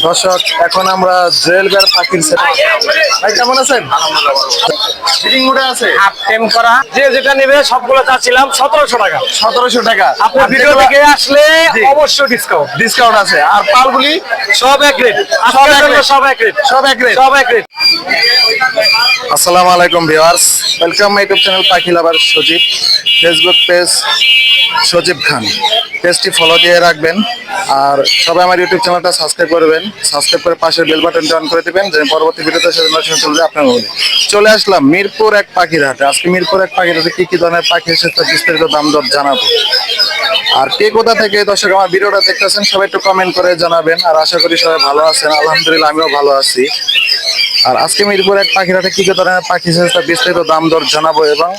দর্শক এখন আমরা জুয়েল বেয়ার পাখির সেট। ভাই কেমন আছেন? ফিটিং মোডে আছে, হাফ টেম করা। যে যেটা নেবে সবগুলো চাচ্ছিলাম 1700 টাকা। 1700 টাকা। আপনার ভিডিও দেখে আসলে অবশ্যই ডিসকাউন্ট আছে। আর পালগুলি সব এক রেট, সব এক রেট, সব এক রেট, সব এক রেট, সব এক রেট। আসসালামু আলাইকুম viewers, welcome my YouTube channel পাখি লাভার সজীব। ফেসবুক পেজ সজীব খান, পেজটি ফলো দিয়ে রাখবেন। আর সবাই আমার ইউটিউব চ্যানেলটা সাবস্ক্রাইব করবেন, সাবস্ক্রাইব করে পাশের বেল বাটনটি অন করে দেবেন, যেন পরবর্তী ভিডিওতে সেটা নোটিফিকেশন চলে যায় আপনার মোবাইলে। চলে আসলাম মিরপুর এক পাখির হাটে। আজকে মিরপুর এক পাখির হাটে কি ধরনের পাখি এসেছে বিস্তারিত দাম দর জানাবো। আর কে কোথা থেকে দর্শক আমার ভিডিওটা দেখতেছেন সবাই একটু কমেন্ট করে জানাবেন। আর আশা করি সবাই ভালো আছেন, আলহামদুলিল্লাহ আমিও ভালো আছি। আর আজকে মিরপুর এক পাখির হাটে কি ধরনের পাখি এসেছে তার বিস্তারিত দাম দর জানাবো এবং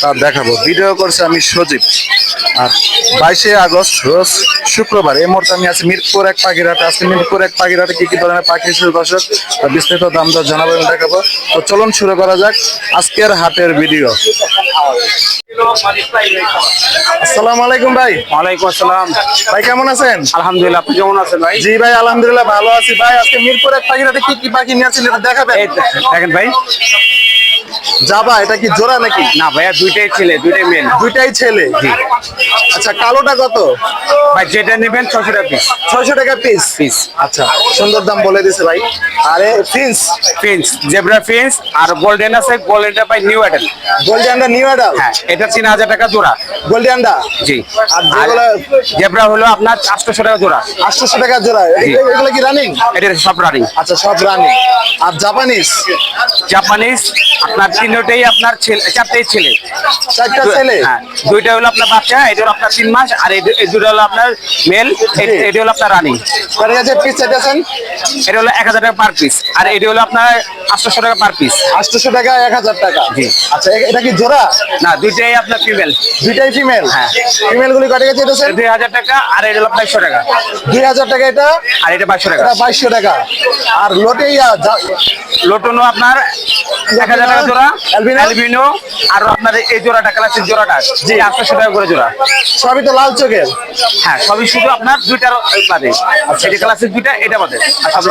তা দেখাবো। ভিডিও করছে আমি সজীব। আর 22শে আগস্ট রোজ শুক্রবার এই মুহূর্তে আমি আছি মিরপুর এক পাখির হাটে। আজকে মিরপুর এক পাখির হাটে কি ধরনের পাখি এসেছে দর্শক তার বিস্তারিত দাম দর জানাবো এবং দেখাবো। তো চলুন শুরু করা যাক আজকের হাটের ভিডিও। আসসালামু আলাইকুম ভাই। ওয়ালাইকুম আসসালাম। ভাই কেমন আছেন? আলহামদুলিল্লাহ, আপনি কেমন আছেন ভাই? জি ভাই আলহামদুলিল্লাহ ভালো আছি। ভাই আজকে মিরপুর এক পাখির হাটে কি পাখি নিয়ে আসছেন এটা দেখাবেন? এই দেখেন ভাই। জাবা, এটা কি জোড়া নাকি? না ভাইয়া, দুইটাই ছেলে, দুইটাই মেল। দুইটাই ছেলে। জি। আচ্ছা, কালোটা কত? ভাই যেটা নেবেন 600 টাকা পিস। 600 টাকা পিস। আচ্ছা, সুন্দর দাম বলে দিছে ভাই। আরে ফিন্স, জেব্রা ফিন্স আর গোল্ডেন আছে। গোল্ডেনটা ভাই নিউ অ্যাডাল। গোল্ডেনটা নিউ অ্যাডাল। হ্যাঁ, এটা 3000 টাকা জোড়া। গোল্ডেনটা জি। আর আর যেগুলো জেব্রা হলো আপনার 800 টাকা জোড়া। 800 টাকা জোড়া। এগুলো কি রানিং? এটা সব রানিং। আচ্ছা, সব রানিং। আর জাপানিজ আপনার তিনটাই আপনার ছেলে, চারটেই ছেলে। চারটা ছেলে? হ্যাঁ, দুইটা হলো আপনার বাচ্চা, এটা হলো আপনার 3 মাস, আর এই দুটো হলো আপনার মেল, এটা হলো আপনার রানিং। কত আছে পিস চাইতেছেন? এটা হলো 1000 টাকা পার পিস, আর এটা হলো আপনার 800 টাকা পার পিস। 800 টাকা 1000 টাকা। জি। আচ্ছা, এটা কি জোড়া? না, দুইটাই আপনার ফিমেল। দুইটাই ফিমেল? হ্যাঁ। ফিমেল গুলি কত টাকা চাইতেছেন? 2000 টাকা, আর এটা হলো 2200 টাকা। 2000 টাকা এটা, আর এটা 2200 টাকা। এটা 2200 টাকা। আর লোটেইয়া লোটনো আপনার 1000 টাকা জোড়া। অ্যালবিনো আর আপনার এই জোড়াটা, ক্লাসিক জোড়াটা জি 800 টাকা করে জোড়া। সবই তো লাল চোখের? হ্যাঁ, সবই শুধু আপনার দুইটার বাদে। আচ্ছা, এটা ক্লাসিক দুইটা, এটা বাদে।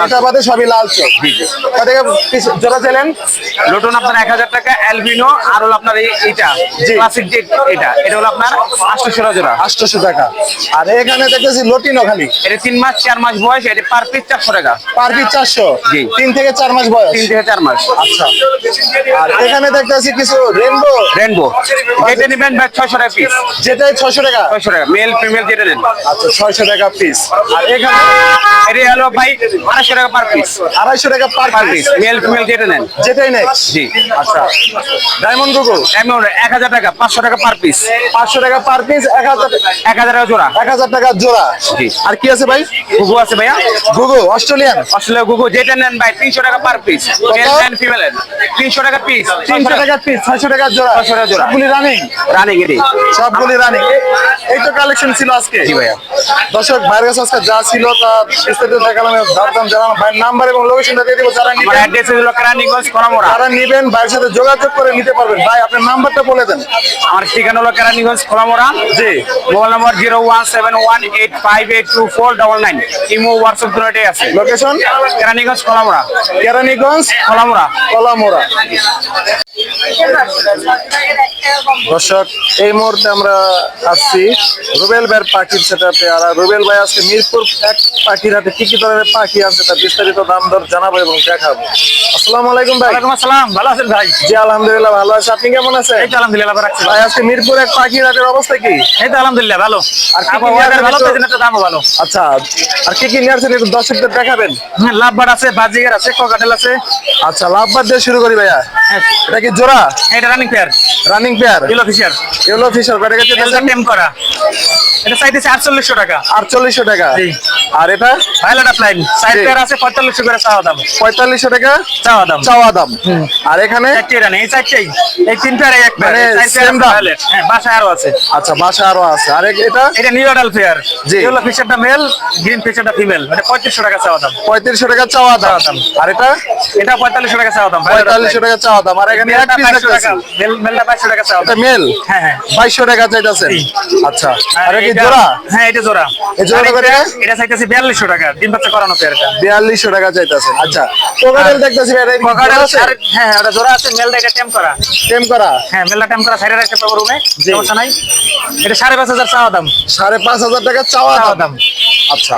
এটা বাদে সবই লাল চোখ। জি জি। কত টাকা পিস জোড়া চাইলেন? লোটন আপনার 1000 টাকা, অ্যালবিনো আর হলো আপনার এইটা ক্লাসিক যে এটা হলো আপনার 800 টাকা জোড়া। 800 টাকা। আর এখানে দেখতেছি লটিনো খালি। এটা 3 মাস 4 মাস বয়স, এটা পার পিস 400 টাকা। Per piece 400? জি। 3 থেকে 4 মাস বয়স? 3 থেকে 4 মাস। আচ্ছা। আর এখানে দেখতেছি কিছু রেনবো, এটা নেবেন ভাই 600 টাকা পিস। যেটাই 600 টাকা? 600 টাকা মেল ফিমেল যেটা নেন। আচ্ছা, 600 টাকা পিস। আর এখানে এটা হলো ভাই 250 টাকা পার পিস। 250 টাকা পার পিস, মেল ফিমেল যেটা নেন। যেটাই নেই? জি। আচ্ছা, ডায়মন্ড গুগল এমন 1000 টাকা, 500 টাকা পার পিস। 500 টাকা পার পিস, 1000 টাকা জোড়া। 1000 টাকা জোড়া। জি। আর কি আছে ভাই? গুগু আছে ভাইয়া। গুগু অস্ট্রেলিয়ান? অস্ট্রেলিয়া গুগু যেটা নেন ভাই 300 টাকা per piece. Male and female 300 টাকা পিস। 300 টাকা পিস, 600 টাকা জোড়া। 600 টাকা জোড়া। সবগুলি রানিং? রানিং এটি সবগুলি রানিং। এই তো কালেকশন ছিল আজকে। জি ভাইয়া। দর্শক ভাইয়ের কাছে আজকে যা ছিল তা বিস্তারিত দেখালাম, দাম জানালাম। ভাইয়ের নাম্বার এবং লোকেশনটা দিয়ে দিব। যারা আমার নিবেন, অ্যাড্রেস হলো কেরানীগঞ্জ কলামোড়া। যারা নিবেন ভাইয়ের সাথে যোগাযোগ করে নিতে পারবেন। ভাই আপনার নাম্বারটা বলে দেন। আমার ঠিকানা হলো কেরানীগঞ্জ কলামোড়া। জি। Mobile number 01718524999। ইমো হোয়াটসঅ্যাপ দুটোই আছে। লোকেশন কেরানীগঞ্জ কলামোড়া। কেরানীগঞ্জ কলামোড়া। কলামোড়া। দর্শক এই মুহূর্তে আমরা আসছি রুবেল ভাইয়ের পাখির সেটাতে। আর রুবেল ভাই আজকে মিরপুর এক পাখির হাটে কি ধরনের পাখি আছে তার বিস্তারিত দাম দর জানাবো এবং দেখাবো। আসসালামু আলাইকুম ভাই। ওয়ালাইকুম আসসালাম। ভালো আছেন ভাই? জি আলহামদুলিল্লাহ ভালো আছি। আপনি কেমন আছেন? এই তো আলহামদুলিল্লাহ ভালো আছি ভাই আজকে মিরপুর এক পাখির হাটের অবস্থা কি? এই তো আলহামদুলিল্লাহ ভালো। আর কি কি আবহাওয়া নিয়ে ভালো, আসছেন? তো দামও ভালো। আচ্ছা, আর কি নিয়ে আসছেন একটু দর্শকদের দেখাবেন? হ্যাঁ, লাভবার আছে, বাজিগার আছে, ককাটেল আছে। আচ্ছা, লাভবার দিয়ে শুরু করি ভাইয়া। এটা কি জোড়া? এটা running pair, running pair? Yellow Fischer. Yellow Fischer কত টাকা এটা টেম করা। এটা চাইতেছে 4800 টাকা। 4800 টাকা। জি। আর এটা ভায়োলেট অফলাইন সাইড পেয়ার আছে 4500 করে চাওয়া দাম। 4500 টাকা চাওয়া দাম। চাওয়া দাম। আর এখানে চারটে রানিং, এই চারটেই, এই তিনটার এক মানে same দাম? হ্যাঁ, বাসায় আরো আছে। আচ্ছা, বাসা আরো আছে। আর এটা নিউ অ্যাডাল পেয়ার। জি। ইয়েলো ফিশারটা মেল, গ্রিন ফিশারটা ফিমেল। এটা 3500 টাকা চাওয়া দাম। 3500 টাকা চাওয়া দাম। আর এটা এটা 4500 টাকা চাওয়া দাম। 4500 টাকা চাওয়া দাম। আর এখানে এক পিস 2200 টাকা। দেখতেছি মেলটা 2200 টাকা চাওয়া এটা দাম। মেল? হ্যাঁ হ্যাঁ। 2200 টাকা চাইতেছেন? জি। আচ্ছা। আর কি এটা- জোড়া? হ্যাঁ, এটা জোড়া। এই জোড়াটা কত টাকা? এটা চাইতেছে 4200 টাকা। ডিম বাচ্চা বাচ্চা করানো পেয়ার এটা 4200 টাকা চাইতেছেন। আচ্ছা কোকাটেল দেখতেছি ভাই, এটা কি কোকাটেল জোড়া আছে? হ্যাঁ ওটা জোড়া আছে, মেলটা এটা টেম করা। টেম করা? হ্যাঁ মেলটা টেম করা, সাইডে রাখতে পারবো রুমে, জি। সমস্যা নাই। এটা 5500 চাওয়া দাম। 5500 টাকা চাওয়া চাওয়া দাম। দাম। আচ্ছা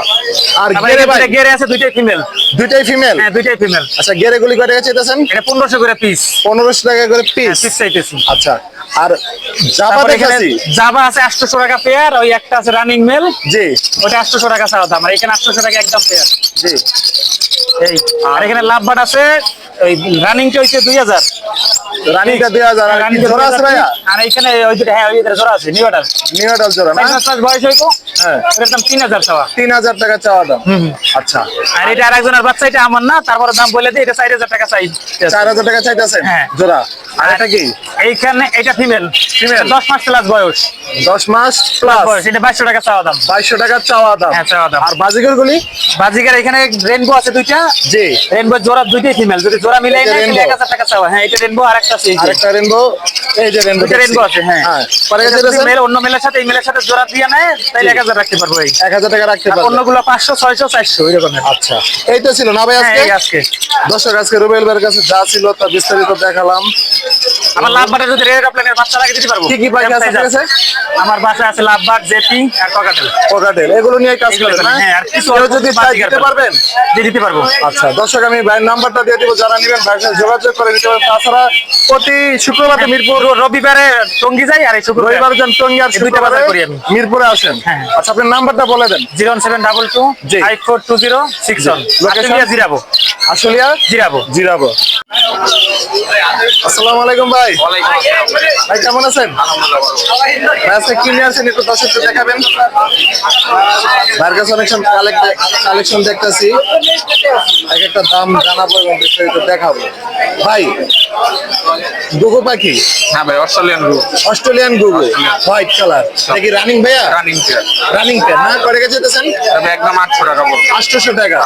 আর তারপরে গেরে ভাই? এখানে গেরে আছে দুইটাই ফিমেল। দুইটাই ফিমেল? হ্যাঁ দুইটাই ফিমেল। আচ্ছা গেরে গুলি কয় টাকা চাইতেছেন? এটা 1500 করে পিস। 1500 টাকা করে পিস? পিস চাইতেছি। আচ্ছা আর জাবা তারপরে এখানে দেখাছি? জাবা আছে 800 টাকা পেয়ার, ওই একটা আছে রানিং মেল, জি ওটা 800 টাকা চাওয়া দাম। আর এখানে 800 টাকা একদম পেয়ার। জি। এই আর এখানে লাভবাট আছে, ওই রানিংটা হইছে 2000। রানিটা 2000। আর কি জোড়া আছে ভাইয়া? আর এখানে ওই দুটো, হ্যাঁ ওই দুটো জোড়া আছে নিউটাল। নিউটাল জোড়া না? 5 মাস বয়স হইতো। হ্যাঁ এটার দাম 3000 চাওয়া। 3000 টাকা চাওয়া দাম। আচ্ছা আর এটা আরেকজনের বাচ্চা, এটা আমার না, তারপরে দাম বলে দিই, এটা 4000 টাকা চাই। 4000 টাকা চাইতেছেন হ্যাঁ। জোড়া। আর এটা কি? এইখানে এটা ফিমেল, Female? 10 মাস প্লাস বয়স। 10 মাস প্লাস? বয়স এটা 2200 টাকা চাওয়া দাম। 2200 টাকা চাওয়া দাম। হ্যাঁ চাওয়া দাম। আর বাজিগর গুলি? বাজিকার এখানে রেনবো আছে দুইটা। জি রেনবো জোড়া দুইটাই ফিমেল, যদি জোড়া মিলাই এটা না rainbow? 1000 টাকা চাওয়া। হ্যাঁ এটা রেনবো, আরেকটা আছে এই যে। আরেকটা রেনবো, এই যে রেনবো। দুইটা রেনবো আছে, হ্যাঁ। পরে এটা যেটা যদি মেল অন্য মেলের সাথে এই মেলের সাথে জোড়া দিয়ে নেয় তাহলে 1000 রাখতে পারবো। এই 1000 টাকা রাখতে পারবেন। অন্যগুলো 500 600 400 এরকম। আচ্ছা এই তো ছিল না ভাই হ্যাঁ আজকে? এই আজকে দর্শক আজকে রুবেল ভাইয়ের কাছে যা ছিল তা বিস্তারিত দেখালাম। আমার লাভবাটে যদি রেড অফলাইনের বাচ্চা লাগে দিতে পারবো। কি কি পাখি আছে আপনার কাছে? আমার বাসায় আছে লাভবাট, জেপি আর ককাটেল। কোকাটেল এগুলো নিয়ে কাজ এগুলো করেন না? হ্যাঁ, আর কিছু কেউ অল্প যদি কিছু চায় বাজিকার দিতে পারবেন? দিয়ে দিতে পারবো। আচ্ছা দর্শক আমি ভাইয়ের নাম্বারটা দিয়ে দিব, যারা নেবেন ভাইয়ের সাথে যোগাযোগ করে নিতে পারবেন। তাছাড়া প্রতি শুক্রবার তো মিরপুর, রবিবারে টঙ্গী যাই, আর এই শুক্রবার রবিবার যান টঙ্গী, আর এই দুইটা শুক্রবারে বাজার করি আমি। মিরপুরে আসেন। হ্যাঁ। আচ্ছা আপনার নাম্বারটা বলে দেন। 01722 জি। 542061। লোকেশন? আশুলিয়া জিরাবো। আশুলিয়া জিরাবো। জিরাবো। আসসালামু আলাইকুম ভাই। ভাই কেমন আছেন? ভাই আজকে কি নিয়ে আসেন একটু দর্শককে দেখাবেন? ভাইয়ের কাছে অনেক কালেকশন দেখতেছি, এক একটা দাম জানাবো এবং বিস্তারিত দেখাবো। ভাই গুগু পাখি? হ্যাঁ ভাই, অস্ট্রেলিয়ান রুট অস্ট্রেলিয়ান গুগু, হোয়াইট কালার, নাকি রানিং ভাইয়া? Running pair. রানিং পেয়ার না? কয় টাকা যেতেছেন? তবে একদম 800 টাকা পড়বে। 800 টাকা।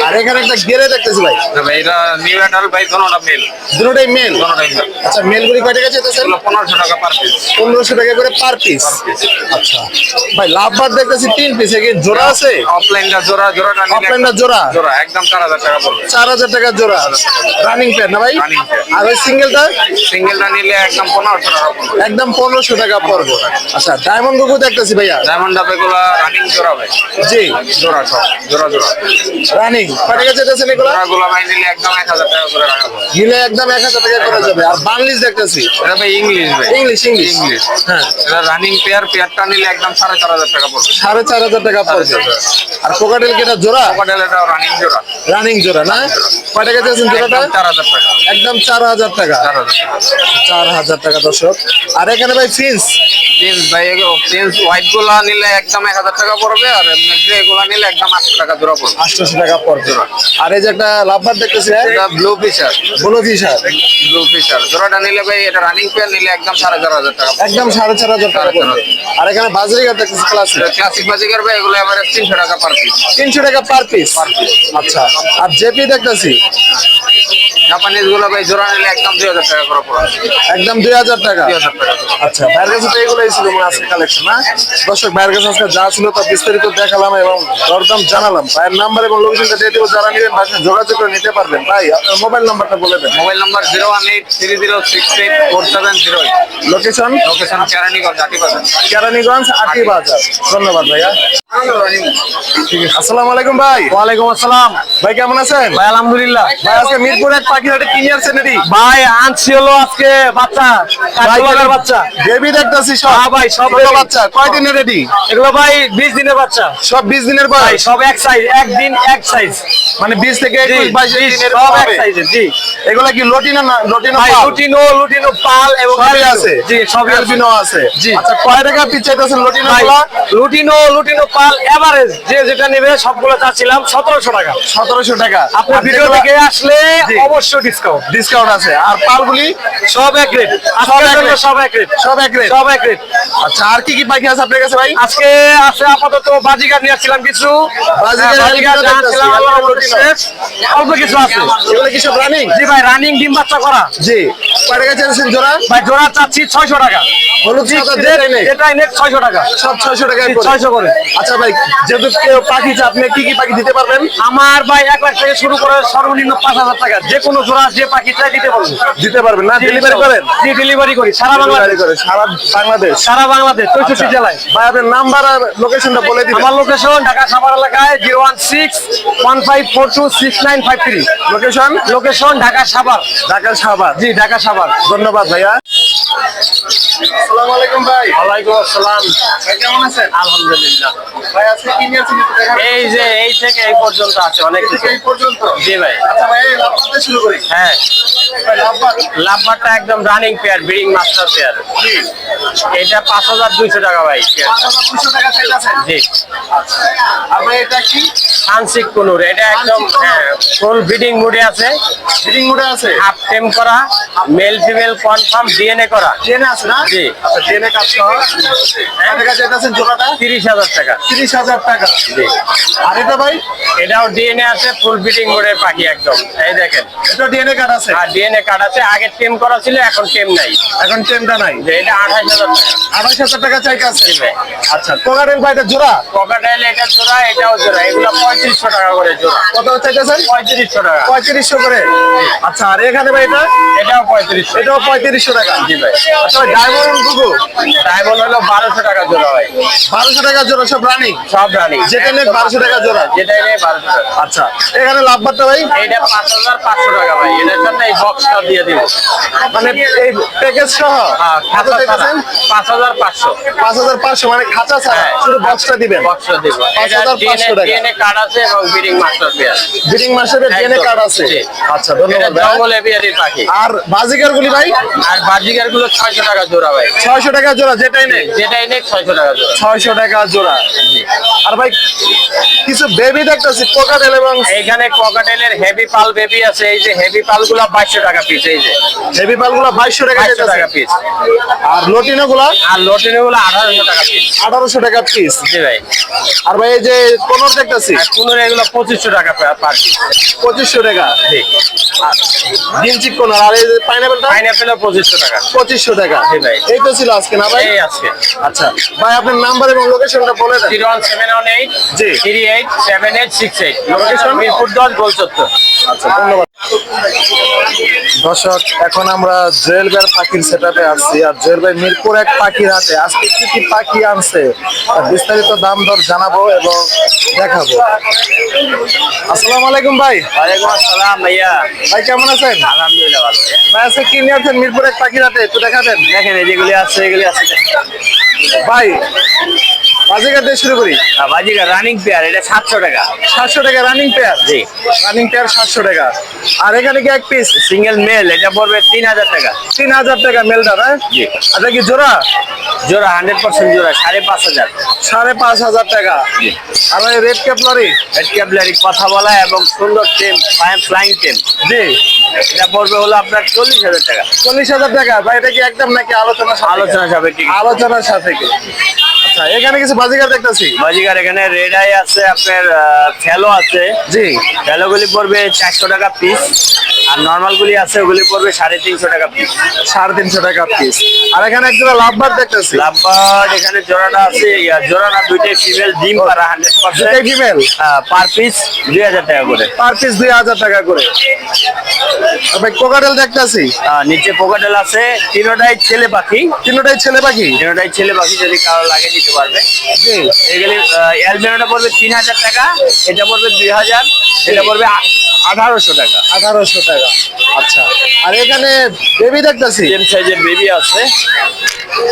আর এখানে একটা গেরে দেখতেছি ভাই, তবে এটা নিউ অ্যাডাল্ট ভাই, দোনোটা মেল। দুটোটাই মেল? দোনোটাই মেল। আচ্ছা মেলগুলি কয় টাকা যেতেছেন? এগুলো 1500 টাকা পার পিস। 1500 টাকা করে পার পিস। আচ্ছা ভাই লাভবার দেখতেছি 3 পিস, কি জোড়া আছে? অফলাইনটা জোড়া, জোড়াটা নিলে অফলাইনটা জোড়া? জোড়া একদম 4000 টাকা পড়বে। 4000 টাকা জোড়া। রানিং পেয়ার না ভাই? Running pair। আর ওই সিঙ্গেলটা? সিঙ্গেলটা নিলে একদম 1500 টাকা পড়বে। একদম 1500 টাকা পড়বে। আচ্ছা ডায়মন্ড গুগু দেখতেছি ভাইয়া? ডায়মন্ড ডাব এগুলো রানিং জোড়া ভাই। জি জোড়া সব জোড়া জোড়া। রানিং কয় টাকা যেতেছেন এগুলো? জোড়াগুলো ভাই নিলে একদম 1000 টাকা করে রাখা যাবে। নিলে একদম 1000 টাকা করে যাবে। আর বাংলিশ দেখতেছি? এটা ভাই ইংলিশ ভাই। English English English. হ্যাঁ এটা রানিং পেয়ার, পেয়ারটা নিলে একদম 4500 টাকা পড়বে। 4500 টাকা পড়বে। আর কোকাটেল কি এটা জোড়া? কোকাটেল এটাও রানিং জোড়া। রানিং জোড়া না? কয় টাকা যেতেছেন জোড়াটা? একদম 4000 টাকা। একদম 4000 টাকা। 4000 টাকা দর্শক। আর এখানে ভাই ফিন্স? প্রিন্স ভাই, প্রিন্স হোয়াইট গুলা নিলে একদম 1000 টাকা পড়বে, আর গ্রে গুলা নিলে একদম 800 টাকা জোড়া পড়বে। 800 টাকা পড়বে। আর এই যে একটা লাভবার দেখতেছি, এটা blue Fischer. Blue Fischer, blue Fischer জোড়াটা নিলে ভাই, এটা রানিং পেয়ার নিলে একদম 4500 টাকা পড়বে। একদম 4500 টাকা পড়বে। আর এখানে বাজরিগার দেখতেছি ক্লাসিক, এটা ক্লাসিক বাজিকার ভাই, এগুলো এভারেজ 300 টাকা পার পিস। 300 টাকা পার পিস। আচ্ছা আর জেপি দেখতেছি জাপানিজ গুলো ভাই জোড়া নিলে একদম 2000 টাকা করে পড়বে। একদম 2000 টাকা। 2000 টাকা জোড়া। আচ্ছা ভাইয়ের কাছে তো এগুলোই ছিল মনে হয় আজকে কালেকশন না? দর্শক ভাইয়ের কাছে আজকে যা ছিল তা বিস্তারিত দেখালাম এবং দরদাম জানালাম। ভাইয়ের নাম্বার এবং লোকেশনটা দিয়ে দেবো, যারা নেবেন ভাইয়ের সাথে যোগাযোগ করে নিতে পারবেন। ভাই আপনার মোবাইল নাম্বারটা বলে দেন। Mobile number 01830684708। Location? Location Keraniganj, Atibazar. Keraniganj, Ati Bazar. ধন্যবাদ ভাইয়া। আসসালামু আলাইকুম ভাই। ওয়ালাইকুম আসসালাম। ভাই কেমন আছেন? ভাই আলহামদুলিল্লাহ। ভাই আজকে মিরপুর এক পাখি হাটে কি নিয়ে আসছেন এটি? ভাই আনছি হলো আজকে বাচ্চা, কাঠগোলাপের বাচ্চা। বেবি দেখতেছি সব। হ্যাঁ ভাই, সব ছোট baby। বাচ্চা কয় দিনের রেডি? এগুলো ভাই 20 দিনের বাচ্চা। সব 20 দিনের ভাই বয়স? সব এক সাইজ, একদিন এক সাইজ। মানে 20 থেকে 21 22 দিনের সব এক হবে। সাইজের। জি এগুলা কি লটিনো না লটিনো ভাই, পাল? লুটিনো পাল এবং সবই albino। আছে? জি সবই আছে। অ্যালবিনো আছে? জি। আচ্ছা কয় টাকা পিস চাইতেছেন লটিনো ভাই গুলা? লুটিনো পাল এভারেজ যে যেটা নেবে সবগুলো চাচ্ছিলাম 1700 টাকা। 1700 টাকা। আপনার আর ভিডিও যেগুলা- থেকে আসলে জি। অবশ্যই অবশ্যই ডিসকাউন্ট। ডিসকাউন্ট আছে। আর পালগুলি সব এক রেট, সব এক রেট। সব এক রেট, সব এক রেট। সব এক রেট। আচ্ছা, আর কি কি পাখি আছে আপনার কাছে ভাই? আজকে আছে আপাতত বাজিগার নিয়ে আসছিলাম কিছু, বাজিগার বাজিগার দেখতেছি, জানছিলাম, albino আল্লাহর রহমতে lutino। শেষ। অল্প কিছু আছে। এগুলো কি সব রানিং? জি ভাই, রানিং ডিম বাচ্চা করা। জি। কয় টাকা চাইছেন জোড়া? ভাই জোড়া চাচ্ছি 600 টাকা। হলুদ সাদা যেটাই নেই এটাই নেট 600 টাকা। সব 600 টাকায় করে। 600 করে। আচ্ছা ভাই, যেহেতু কেউ পাখি চায়, আপনি কি কি পাখি দিতে পারবেন? আমার ভাই 1 লাখ থেকে শুরু করে সর্বনিম্ন 5000 টাকা, যে কোনো জোড়া যে পাখি চাই দিতে পারবো। দিতে পারবেন না? ডেলিভারি করেন? জি, ডেলিভারি করি সারা বাংলাদেশ। ডেলিভারি করে সারা বাংলাদেশ। সারা বাংলাদেশ 64 জেলায়। ভাই আপনার নাম্বার আর লোকেশনটা বলে দিবেন। আমার লোকেশন ঢাকা সাভার এলাকায় 01615426953। Location location Dhaka Savar. ঢাকা সাভার। জি, ঢাকা সাভার। ধন্যবাদ ভাইয়া। আসসালামু আলাইকুম ভাই। ওয়ালাইকুম আসসালাম। ভাই কেমন আছেন? আলহামদুলিল্লাহ। ভাই আজকে কি নিয়েছেন একটু দেখাবেন? এই যে এই থেকে এই পর্যন্ত আছে অনেক এই কিছু। থেকে এই পর্যন্ত। জি ভাই। আচ্ছা ভাই, এই লাভবারটা শুরু করি। হ্যাঁ, ভাই লাভবার। লাভবারটা একদম running pair, breeding master pair. জি। এটা 5200 টাকা ভাই পেয়ার। 5200 টাকা চাইতেছেন। জি। আর ভাই এটা কি? আংশিক কোনুর, এটা একদম আংশিক কোনুর। ফুল ব্রিডিং মুডে আছে, ফিটিং মোডে আছে। হাফ টেম করা, মেল ফিমেল কনফার্ম ডিএনএ করা। ট্রেনে আছে না? জি। আচ্ছা, ট্রেনে কাজ করা। কয় টাকা চাইতেছেন জোড়াটা? 30,000 টাকা। 30,000 টাকা। জি। আর এটা ভাই? এটাও ডিএনএ আছে, ফুল ব্রিডিং মোডের পাখি একদম। এই দেখেন, এটা ডিএনএ কার্ড আছে। আর ডিএনএ কার্ড আছে, আগে টেম করা ছিল, এখন টেম নাই। এখন ট্রেনটা নাই। যে এটা 28,000 টাকা। 28,000 টাকা চাইতেছে। জি ভাই। আচ্ছা, কোকারেল ভাই এটা জোড়া ককাটাইল এটা জোড়া, এটাও জোড়া, এগুলো 3500 টাকা করে জোড়া। কত চাইতেছেন? 3500 টাকা। 3500 করে। আচ্ছা, আর এখানে ভাই এটা? এটাও 3500। এটাও 3500 টাকা। জি ভাই। আচ্ছা ভাই, ডায়মন্ড গুগু ডায়মন্ড হলো 1200 টাকা জোড়া ভাই। 1200 টাকা জোড়া, সব রানিং। সব রানিং। যেটা নেই 1200 টাকা জোড়া। যেটাই নেই 1200 টাকা। আচ্ছা, এখানে লাভবারটা ভাই? এইটা 5500 টাকা ভাই। এটার সাথে এই বক্সটা দিয়ে দিব। মানে এই প্যাকেজ সহ হ্যাঁ, কত খাঁচা ছাড়া চাইতেছেন? 5500। 5500, মানে খাঁচা ছাড়া হ্যাঁ। শুধু বক্সটা দিবেন। বক্সটা দিব। এটা 5500 টাকা। ডিএনএ কার্ড আছে এবং ব্রিডিং মাস্টার পেয়ার। বিডিং মাসের ডিএনএ কার্ড আছে। জি। আচ্ছা, এটা ধন্যবাদ ভাই। জঙ্গল এভিয়ারির পাখি। আর বাজিকার গুলি ভাই? আর বাজিগার গুলো 600 টাকা জোড়া ভাই। 600 টাকা জোড়া, যেটাই নেই যেটাই নেই 600 টাকা জোড়া। 600 টাকা জোড়া। আর ভাই কিছু বেবি দেখতেছি, কোকাটেল এবং এইখানে ককাটেলের হেভি পাল বেবি আছে। এই যে হেভি পাল গুলা 2200 টাকা পিস। এই যে হেভি পালগুলো 2200 টাকা 2200 টাকা চাইতেছে। পিস। আর লটিনো গুলা আর লটিনো গুলো 1800 টাকা পিস। 1800 টাকা পিস। জি ভাই। আর ভাই এই যে কোনর দেখতেছি, আর কুনুর এগুলো 2500 টাকা পার পিস। 2500 টাকা। জি। ডিম চিক কোনর। আর এই যে পাইনাপেলটা পাইনাপেলও 2500 টাকা। 2500 টাকা। জি ভাই। এই তো ছিল আজকে না ভাই? এই আজকে আচ্ছা ভাই, আপনার নাম্বার এবং লোকেশনটা বলে দেন। 01718 জি। 387868। লোকেশন মিরপুর 10 গোলচত্বর। আচ্ছা, ধন্যবাদ। দর্শক, এখন আমরা জুয়েল ভাইয়ের পাখির সেটআপে আসছি। আর জুয়েল ভাই মিরপুর এক পাখির হাটে আজকে কি কি পাখি আনছে তার বিস্তারিত দাম দর জানাবো এবং দেখাবো। আসসালামু আলাইকুম ভাই। ওয়ালাইকুম আসসালাম ভাইয়া। ভাই কেমন আছেন? আলহামদুলিল্লাহ ভালো। ভাই আজকে কি নিয়ে আছেন মিরপুর এক পাখির হাটে, একটু দেখাবেন? দেখেন এই যেগুলি আছে এগুলি আছে। ভাই বাজিকার দিয়ে শুরু করি। বাজিগার রানিং পেয়ার, এটা 700 টাকা। 700 টাকা রানিং পেয়ার। জি। রানিং পেয়ার 700 টাকা। আর এখানে কি এক পিস? সিঙ্গেল মেল, এটা পড়বে 3000 টাকা। 3000 টাকা মেলটা না? জি। আচ্ছা, কি জোড়া? জোড়া 100% জোড়া 5500। 5500 টাকা। জি। আর ওই রেড ক্যাপলারি? ভেটক্যাবলারি কথা বলা এবং সুন্দর টেম, ফ্লাইং টেম। জি। এটা পড়বে হলো আপনার 40000 টাকা। 40000 টাকা। ভাই এটা কি একদম নাকি আলোচনা সাপেক্ষে? আলোচনা সাপেক্ষে। আলোচনার সাপেক্ষে। আচ্ছা, এখানে কিছু বাজিকার দেখতেছি। বাজিগার এখানে রেড আই আছে, আপনার ফেলো আছে। জি। ফেলোগুলি পড়বে 400 টাকা পিস। আর নর্মাল গুলি আছে, ওগুলি পড়বে 350 টাকা পিস। 350 টাকা পিস। আর এখানে একজোড়া লাভবার দেখতেছি। লাভবার্ড এখানে জোড়াটা আছে, জোড়া না, দুইটাই ফিমেল, ডিম পাড়া 100%। দুটাই ফিমেল। পার পিস 2000 টাকা করে। পার পিস 2000 টাকা করে। আর ভাই কোকাটেল দেখতেছি। নিচে পোকাটেল আছে, তিনোটাই ছেলে পাখি। তিনটাই ছেলে পাখি। তিনোটাই ছেলে পাখি, যদি কারো লাগে দিতে পারবে। জি। এগুলি অ্যালবিনোটা পড়বে 3000 টাকা, এটা পড়বে 2000, এটা পড়বে 1800 টাকা। 1800 টাকা। আচ্ছা, আর এখানে বেবি দেখতেছি। সেম সাইজের বেবি আছে।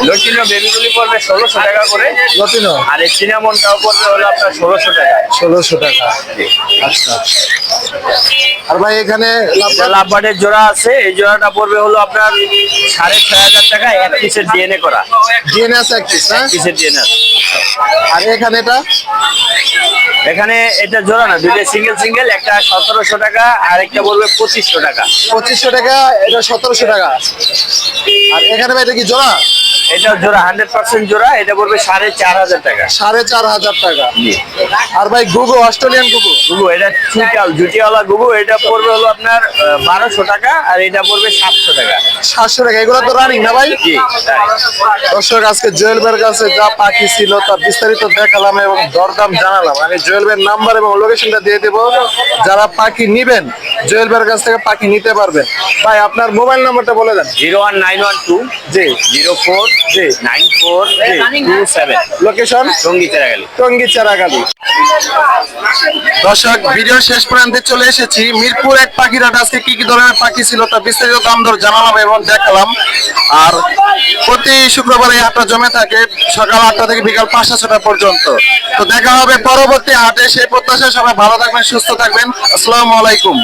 লটিনো বেবিগুলি পড়বে 1600 টাকা করে। লটিনো আর এই সিনামনটাও পড়বে হলো আপনার 1600 টাকা। 1600 টাকা। আচ্ছা, আর ভাই এখানে এটা লাভবার্ডের জোড়া আছে, এই জোড়াটা পড়বে হলো আপনার 6500 টাকা। এক পিসের ডিএনএ করা। ডিএনএ আছে এক পিস, হ্যাঁ? পিসের ডিএনএ আছে। আর এখানে এটা এখানে এটা জোড়া না, দুইটা সিঙ্গেল সিঙ্গেল, একটা 1700 টাকা, আর একটা পড়বে 2500 টাকা। 2500 টাকা, এটা 1700 টাকা। আর এখানে ভাই এটা কি জোড়া? এটা জোড়া 100% জোড়া, এটা পড়বে 4500 টাকা। 4500 টাকা। জি। আর ভাই গুগু, অস্ট্রেলিয়ান গুগু, গুগু এটা জুটিওয়ালা গুগু, এটা পড়বে হলো আপনার 1200 টাকা, আর এটা পড়বে 700 টাকা। 700 টাকা। এগুলো তো রানিং না ভাই? জি তাই। দর্শক, আজকে জুয়েল ভাইয়ের কাছে যা পাখি ছিল তা বিস্তারিত দেখালাম এবং দরদাম জানালাম। আমি জুয়েল ভাইয়ের নাম্বার এবং লোকেশনটা দিয়ে দেবো, যারা পাখি নিবেন জুয়েল ভাইয়ের কাছ থেকে পাখি নিতে পারবেন। ভাই আপনার মোবাইল নাম্বারটা বলে দেন। 01912 জি 04 জি 9427। লোকেশন সঙ্গীত গেলি। টঙ্গী চারাগালি। দর্শক, ভিডিও শেষ পর্যন্ত চলে এসেছি। মিরপুর এক পাখির হাট আজকে কি কি ধরনের পাখি ছিল তা বিস্তারিত দাম দর জানালাম এবং দেখালাম। আর প্রতি শুক্রবার এই হাটটা জমে থাকে সকাল 8টা থেকে বিকাল 5টা-6টা পর্যন্ত। তো দেখা হবে পরবর্তী হাটে, সেই প্রত্যাশায় সবাই ভালো থাকবেন, সুস্থ থাকবেন। আসসালামু আলাইকুম।